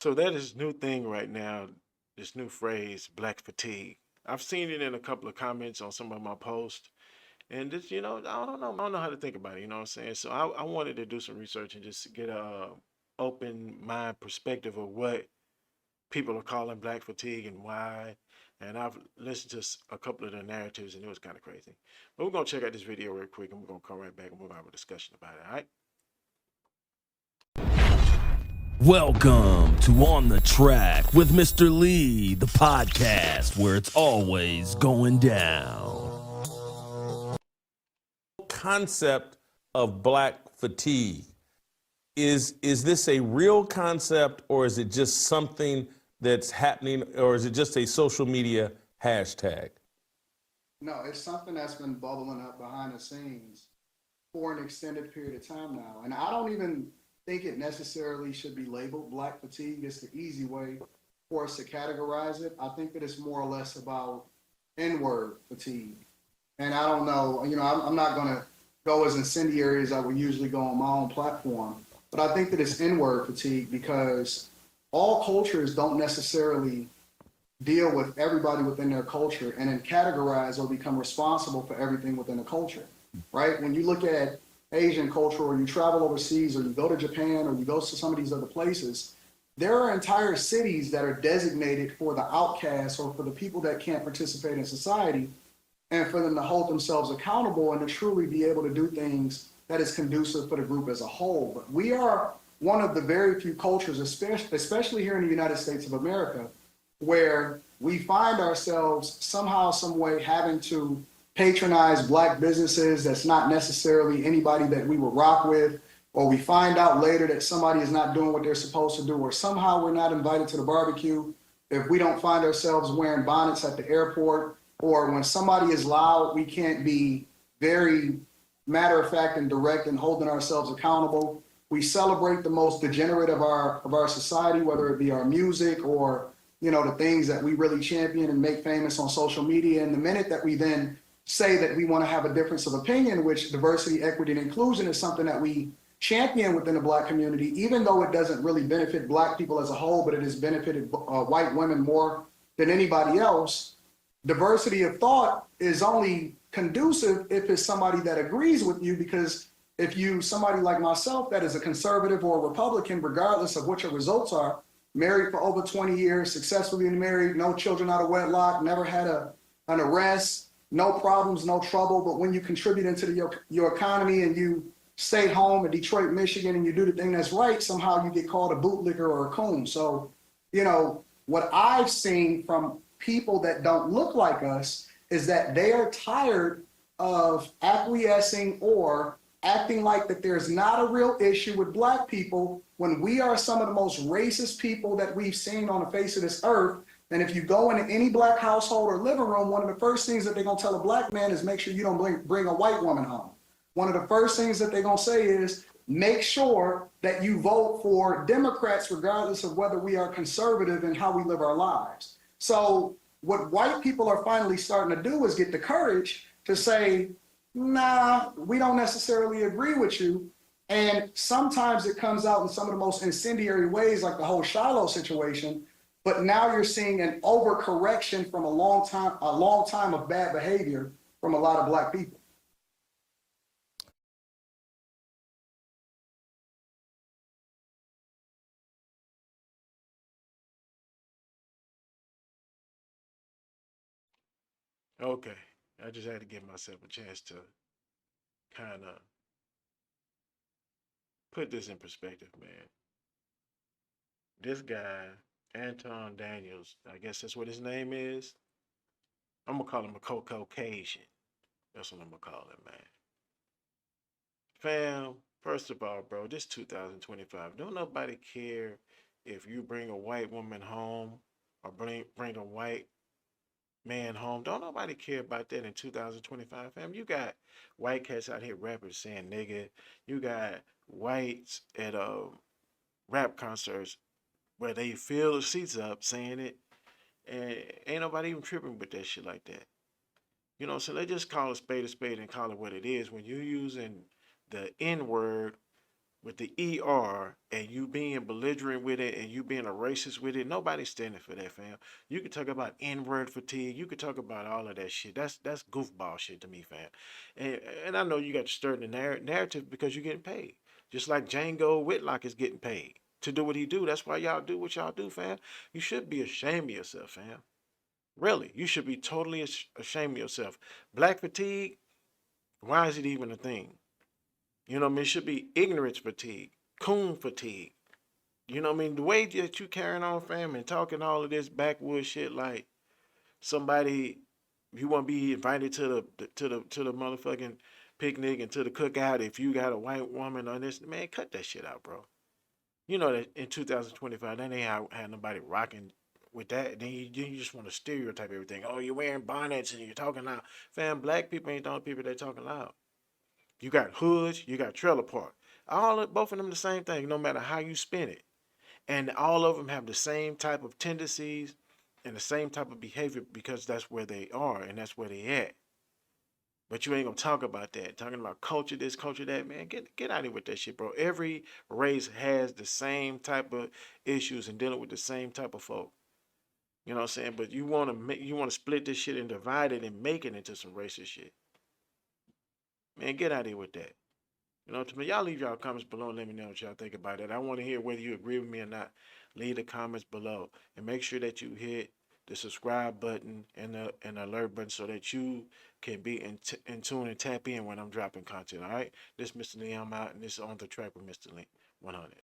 So that is new thing right now, this new phrase, black fatigue. I've seen it in a couple of comments on some of my posts. And this, I don't know how to think about it, you know what I'm saying? So I wanted to do some research and just get a open mind perspective of what people are calling black fatigue and why. And I've listened to a couple of the narratives and it was kind of crazy. But we're gonna check out this video real quick and we're gonna come right back and we're gonna have a discussion about it. All right. Welcome to On the Track with Mr. Lee, the podcast where it's always going down. Concept of black fatigue. Is this a real concept, or is it just something that's happening, or is it just a social media hashtag? No, it's something that's been bubbling up behind the scenes for an extended period of time now. And I don't even think it necessarily should be labeled black fatigue. It's the easy way for us to categorize it. I think that it's more or less about N-word fatigue. And I don't know, I'm not going to go as incendiary as I would usually go on my own platform, but I think that it's N-word fatigue because all cultures don't necessarily deal with everybody within their culture and then categorize or become responsible for everything within the culture, right? When you look at Asian culture or you travel overseas or you go to Japan or you go to some of these other places, there are entire cities that are designated for the outcasts or for the people that can't participate in society, and for them to hold themselves accountable and to truly be able to do things that is conducive for the group as a whole. But we are one of the very few cultures, especially here in the United States of America, where we find ourselves somehow, some way having to patronize black businesses that's not necessarily anybody that we would rock with, or we find out later that somebody is not doing what they're supposed to do, or somehow we're not invited to the barbecue if we don't find ourselves wearing bonnets at the airport, or when somebody is loud, we can't be very matter of fact and direct in holding ourselves accountable. We celebrate the most degenerate of our society, whether it be our music or the things that we really champion and make famous on social media. And the minute that we then say that we want to have a difference of opinion, which diversity, equity, and inclusion is something that we champion within the black community, even though it doesn't really benefit black people as a whole, but it has benefited white women more than anybody else. Diversity of thought is only conducive if it's somebody that agrees with you, because if you, somebody like myself that is a conservative or a Republican, regardless of what your results are, married for over 20 years, successfully married, no children out of wedlock, never had an arrest, no problems, no trouble. But when you contribute into your economy and you stay home in Detroit, Michigan, and you do the thing that's right, somehow you get called a bootlicker or a coon. So, what I've seen from people that don't look like us is that they are tired of acquiescing or acting like that there's not a real issue with black people when we are some of the most racist people that we've seen on the face of this earth. And if you go into any black household or living room, one of the first things that they're gonna tell a black man is make sure you don't bring a white woman home. One of the first things that they're gonna say is make sure that you vote for Democrats regardless of whether we are conservative in how we live our lives. So what white people are finally starting to do is get the courage to say, nah, we don't necessarily agree with you. And sometimes it comes out in some of the most incendiary ways, like the whole Shiloh situation. But now you're seeing an overcorrection from a long time of bad behavior from a lot of black people. Okay. I just had to give myself a chance to kind of put this in perspective, man. This guy, Anton Daniels, I guess that's what his name is. I'm gonna call him a Caucasian. That's what I'm gonna call him, man. Fam, first of all, bro, this 2025. Don't nobody care if you bring a white woman home or bring a white man home. Don't nobody care about that in 2025, fam. You got white cats out here rappers saying nigga. You got whites at rap concerts where they fill the seats up saying it, and ain't nobody even tripping with that shit like that. You know, so they just call a spade and call it what it is. When you're using the N word with the ER and you being belligerent with it and you being a racist with it, nobody's standing for that, fam. You can talk about N-word fatigue. You can talk about all of that shit. That's goofball shit to me, fam. And I know you got to stir the narrative because you're getting paid. Just like Django Whitlock is getting paid to do what he do. That's why y'all do what y'all do, fam. You should be ashamed of yourself, fam. Really, you should be totally ashamed of yourself. Black fatigue, why is it even a thing? You know what I mean? It should be ignorance fatigue, coon fatigue. You know what I mean? The way that you carrying on, fam, and talking all of this backwoods shit like somebody you want to be invited to the motherfucking picnic and to the cookout if you got a white woman on this, man, cut that shit out, bro. You know that in 2025, that ain't how had nobody rocking with that. Then you just want to stereotype everything. Oh, you're wearing bonnets and you're talking loud. Fam, black people ain't the only people that talking loud. You got hoods, you got trailer park. Both of them the same thing, no matter how you spin it. And all of them have the same type of tendencies and the same type of behavior because that's where they are and that's where they at. But you ain't gonna talk about that. Talking about culture this, culture that, man. Get out of here with that shit, bro. Every race has the same type of issues and dealing with the same type of folk. You know what I'm saying? But you wanna split this shit and divide it and make it into some racist shit. Man, get out of here with that. You know, to me, y'all leave y'all comments below and let me know what y'all think about it. I want to hear whether you agree with me or not. Leave the comments below. And make sure that you hit the subscribe button and the alert button so that you can be in tune and tap in when I'm dropping content. All right? This is Mr. Lee. I'm out, and this is On the Track with Mr. Lee 100.